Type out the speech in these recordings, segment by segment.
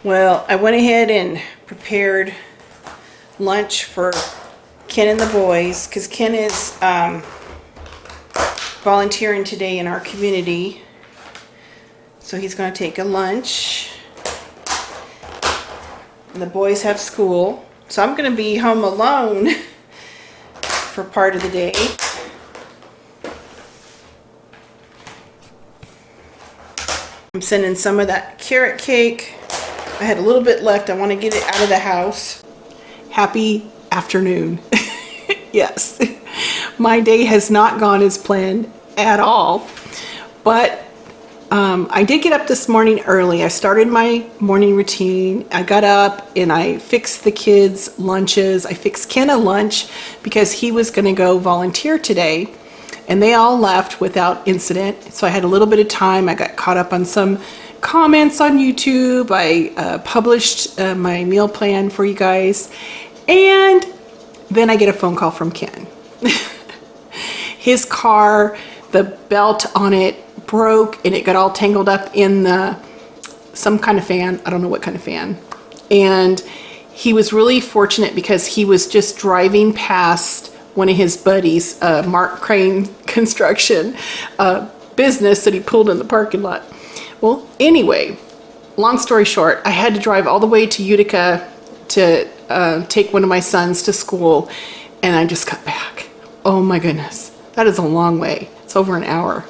Well, I went ahead and prepared lunch for Ken and the boys because Ken is volunteering today in our community. So he's going to take a lunch. And the boys have school. So I'm going to be home alone for part of the day. I'm sending some of that carrot cake. I had a little bit left. I want to get it out of the house. Happy afternoon. Yes, my day has not gone as planned at all, but I did get up this morning early. I started my morning routine. I got up and I fixed the kids' lunches. I fixed Ken a lunch because he was going to go volunteer today, and they all left without incident. So I had a little bit of time. I got caught up on some comments on YouTube. I published my meal plan for you guys, and then I get a phone call from Ken. His car, the belt on it broke and it got all tangled up in some kind of fan. I don't know what kind of fan. And he was really fortunate because he was just driving past one of his buddies, Mark Crane Construction business that he pulled in the parking lot. Well, anyway, long story short, I had to drive all the way to Utica to take one of my sons to school, and I just got back. Oh my goodness, that is a long way. It's over an hour.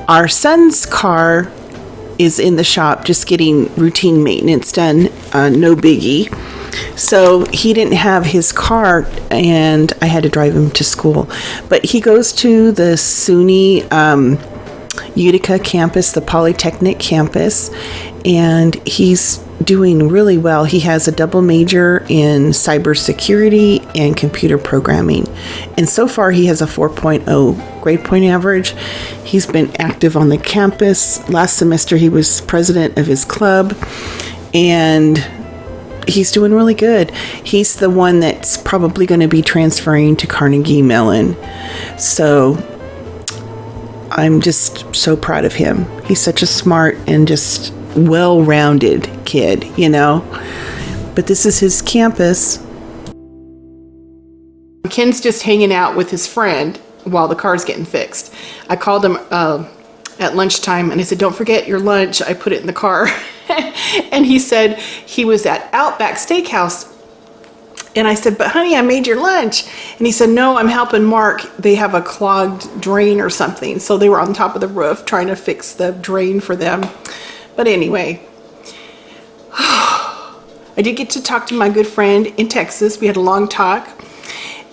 Our son's car is in the shop just getting routine maintenance done, no biggie. So he didn't have his car and I had to drive him to school. But he goes to the SUNY Utica campus, the Polytechnic campus, and he's doing really well. He has a double major in cybersecurity and computer programming. And so far he has a 4.0 grade point average. He's been active on the campus. Last semester he was president of his club, and he's doing really good. He's the one that's probably going to be transferring to Carnegie Mellon. So I'm just so proud of him. He's such a smart and just well-rounded kid, you know. But this is his campus. Ken's just hanging out with his friend while the car's getting fixed. I called him at lunchtime and I said, don't forget your lunch. I put it in the car. And he said he was at Outback Steakhouse. And I said, but honey, I made your lunch. And he said, no, I'm helping Mark. They have a clogged drain or something. So they were on top of the roof trying to fix the drain for them. But anyway, I did get to talk to my good friend in Texas. We had a long talk.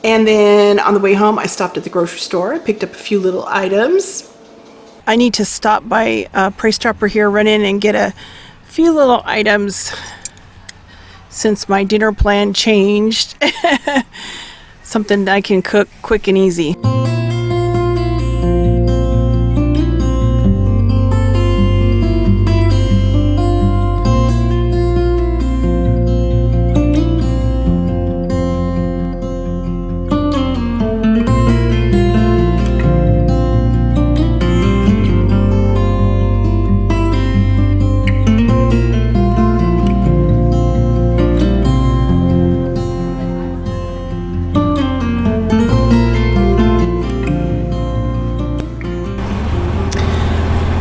And then on the way home, I stopped at the grocery store. I picked up a few little items. I need to stop by Price Chopper here, run in and get a few little items since my dinner plan changed. Something that I can cook quick and easy.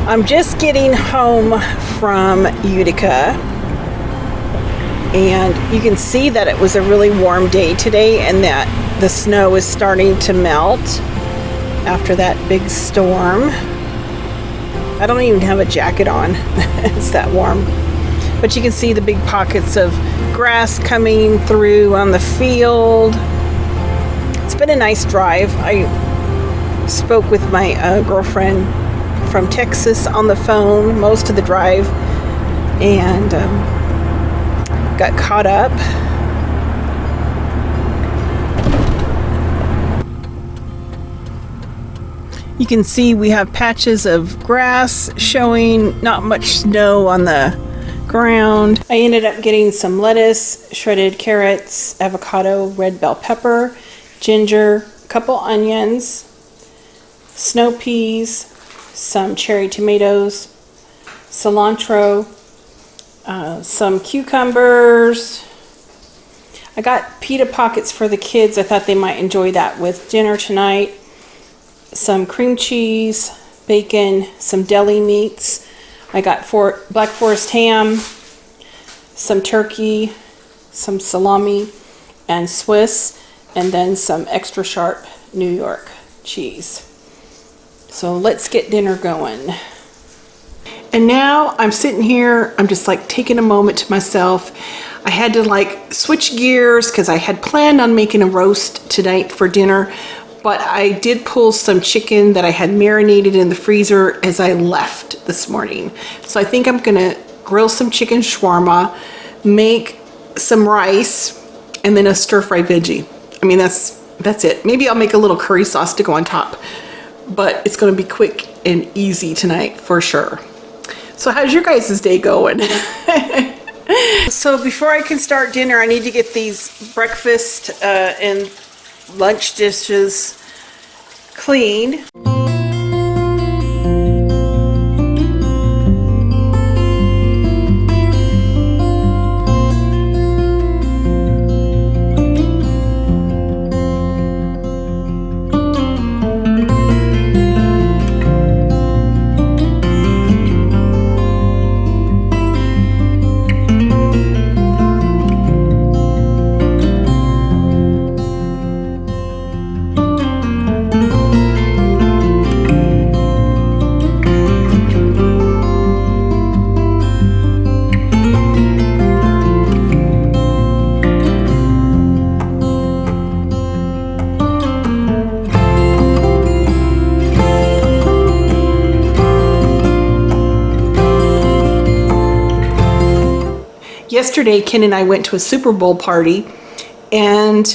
I'm just getting home from Utica, and you can see that it was a really warm day today and that the snow is starting to melt after that big storm. I don't even have a jacket on. It's that warm. But you can see the big pockets of grass coming through on the field. It's been a nice drive. I spoke with my girlfriend from Texas on the phone most of the drive and got caught up. You can see we have patches of grass showing, not much snow on the ground. I ended up getting some lettuce, shredded carrots, avocado, red bell pepper, ginger, a couple onions, snow peas, some cherry tomatoes, cilantro, some cucumbers. I got pita pockets for the kids. I thought they might enjoy that with dinner tonight. Some cream cheese, bacon, some deli meats. I got Black Forest ham, some turkey, some salami, and Swiss, and then some extra sharp New York cheese. So let's get dinner going. And now I'm sitting here, I'm just like taking a moment to myself. I had to like switch gears because I had planned on making a roast tonight for dinner, but I did pull some chicken that I had marinated in the freezer as I left this morning. So I think I'm gonna grill some chicken shawarma, make some rice, and then a stir-fry veggie. I mean, that's it. Maybe I'll make a little curry sauce to go on top, but it's gonna be quick and easy tonight for sure. So how's your guys' day going? So before I can start dinner, I need to get these breakfast and lunch dishes cleaned. Yesterday, Ken and I went to a Super Bowl party and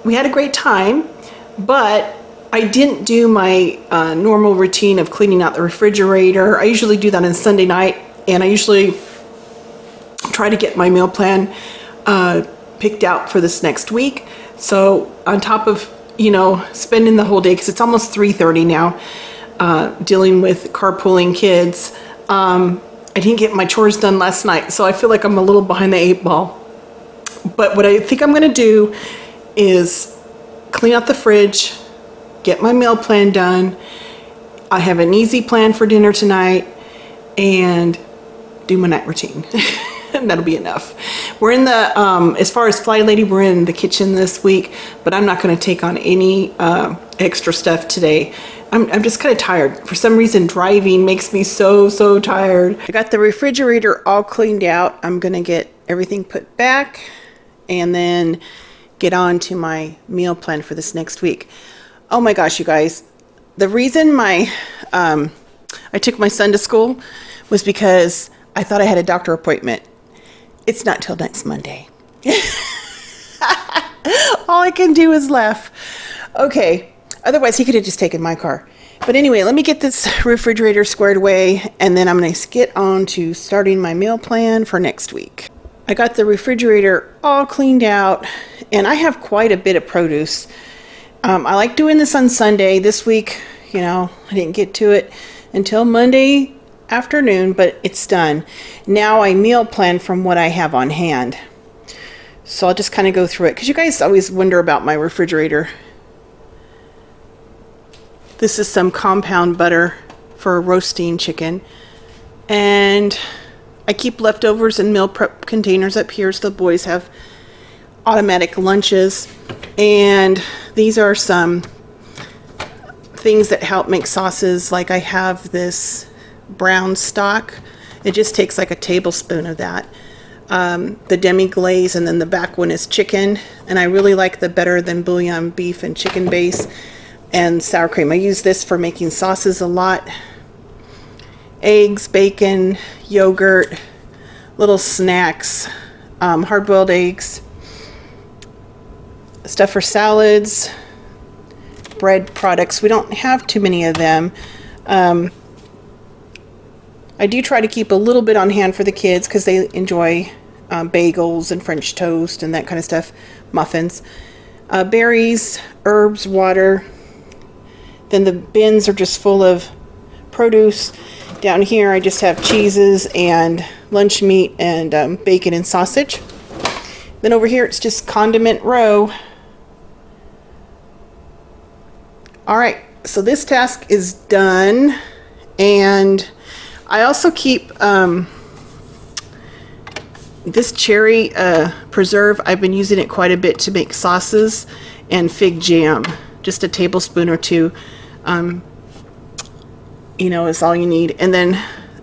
we had a great time, but I didn't do my normal routine of cleaning out the refrigerator. I usually do that on Sunday night, and I usually try to get my meal plan picked out for this next week. So on top of, spending the whole day, because it's almost 3:30 now, dealing with carpooling kids, I didn't get my chores done last night, so I feel like I'm a little behind the 8 ball. But what I think I'm going to do is clean out the fridge, get my meal plan done. I have an easy plan for dinner tonight, and do my night routine. And that'll be enough. We're in the, as far as Fly Lady, we're in the kitchen this week, but I'm not going to take on any extra stuff today. I'm just kind of tired. For some reason, driving makes me so tired. I got the refrigerator all cleaned out. I'm going to get everything put back and then get on to my meal plan for this next week. Oh my gosh, you guys. The reason I took my son to school was because I thought I had a doctor appointment. It's not till next Monday. All I can do is laugh. Okay. Otherwise, he could have just taken my car. But anyway, let me get this refrigerator squared away, and then I'm going to get on to starting my meal plan for next week. I got the refrigerator all cleaned out, and I have quite a bit of produce. I like doing this on Sunday. This week, I didn't get to it until Monday afternoon, but it's done. Now I meal plan from what I have on hand. So I'll just kind of go through it, because you guys always wonder about my refrigerator. This is some compound butter for roasting chicken. And I keep leftovers in meal prep containers up here so the boys have automatic lunches. And these are some things that help make sauces. Like I have this brown stock. It just takes like a tablespoon of that. The demi-glaze, and then the back one is chicken. And I really like the Better Than Bouillon beef and chicken base. And sour cream. I use this for making sauces a lot. Eggs, bacon, yogurt, little snacks, hard-boiled eggs, stuff for salads, bread products. We don't have too many of them. I do try to keep a little bit on hand for the kids because they enjoy bagels and French toast and that kind of stuff, muffins. Berries, herbs, water. Then the bins are just full of produce. Down here I just have cheeses and lunch meat and bacon and sausage. Then over here it's just condiment row. All right, so this task is done, and I also keep this cherry preserve. I've been using it quite a bit to make sauces and fig jam. Just a tablespoon or two, you know, is all you need. And then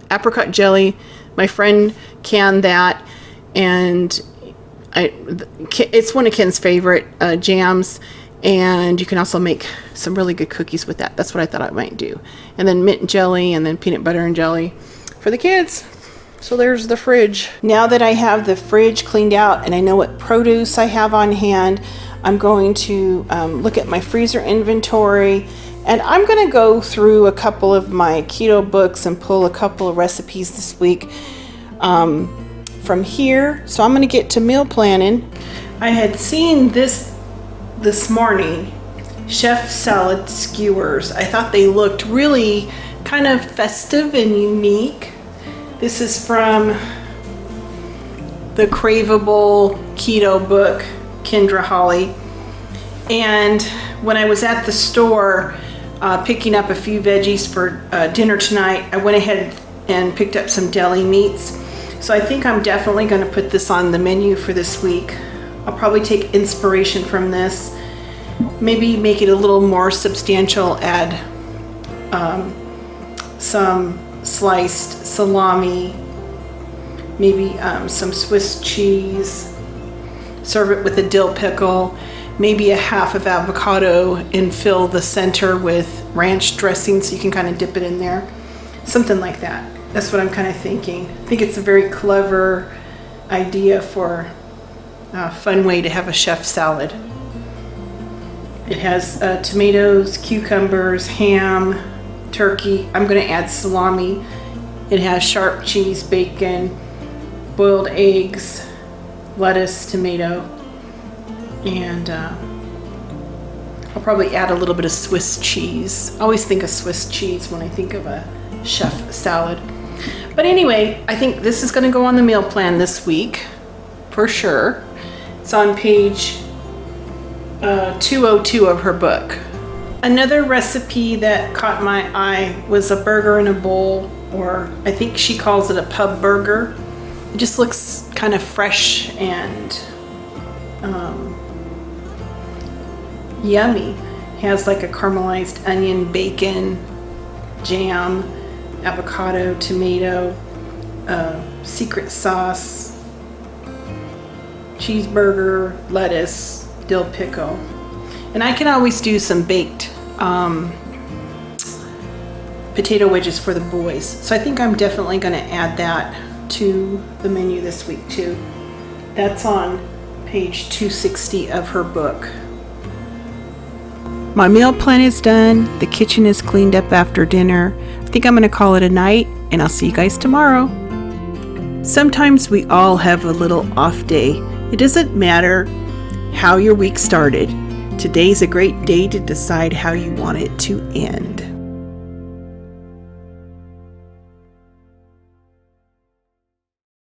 apricot jelly, my friend canned that, and it's one of Ken's favorite jams, and you can also make some really good cookies with that. That's what I thought I might do. And then mint jelly, and then peanut butter and jelly for the kids. So there's the fridge. Now that I have the fridge cleaned out and I know what produce I have on hand, I'm going to look at my freezer inventory, and I'm going to go through a couple of my keto books and pull a couple of recipes this week from here. So I'm going to get to meal planning. I had seen this morning, chef salad skewers. I thought they looked really kind of festive and unique. This is from the Craveable Keto book, Kendra Holly. And when I was at the store picking up a few veggies for dinner tonight, I went ahead and picked up some deli meats. So I think I'm definitely going to put this on the menu for this week. I'll probably take inspiration from this. Maybe make it a little more substantial, add some sliced salami, maybe some Swiss cheese, serve it with a dill pickle, maybe a half of avocado, and fill the center with ranch dressing so you can kind of dip it in there. Something like that. That's what I'm kind of thinking. I think it's a very clever idea for a fun way to have a chef salad. It has tomatoes, cucumbers, ham, turkey. I'm going to add salami. It has sharp cheese, bacon, boiled eggs, lettuce, tomato, and I'll probably add a little bit of Swiss cheese. I always think of Swiss cheese when I think of a chef salad. But anyway, I think this is going to go on the meal plan this week for sure. It's on page 202 of her book. Another recipe that caught my eye was a burger in a bowl, or I think she calls it a pub burger. It just looks kind of fresh and yummy. It has like a caramelized onion, bacon, jam, avocado, tomato, secret sauce, cheeseburger, lettuce, dill pickle. And I can always do some baked potato wedges for the boys. So I think I'm definitely going to add that to the menu this week too. That's on page 260 of her book. My meal plan is done. The kitchen is cleaned up after dinner. I think I'm going to call it a night, and I'll see you guys tomorrow. Sometimes we all have a little off day. It doesn't matter how your week started. Today's a great day to decide how you want it to end.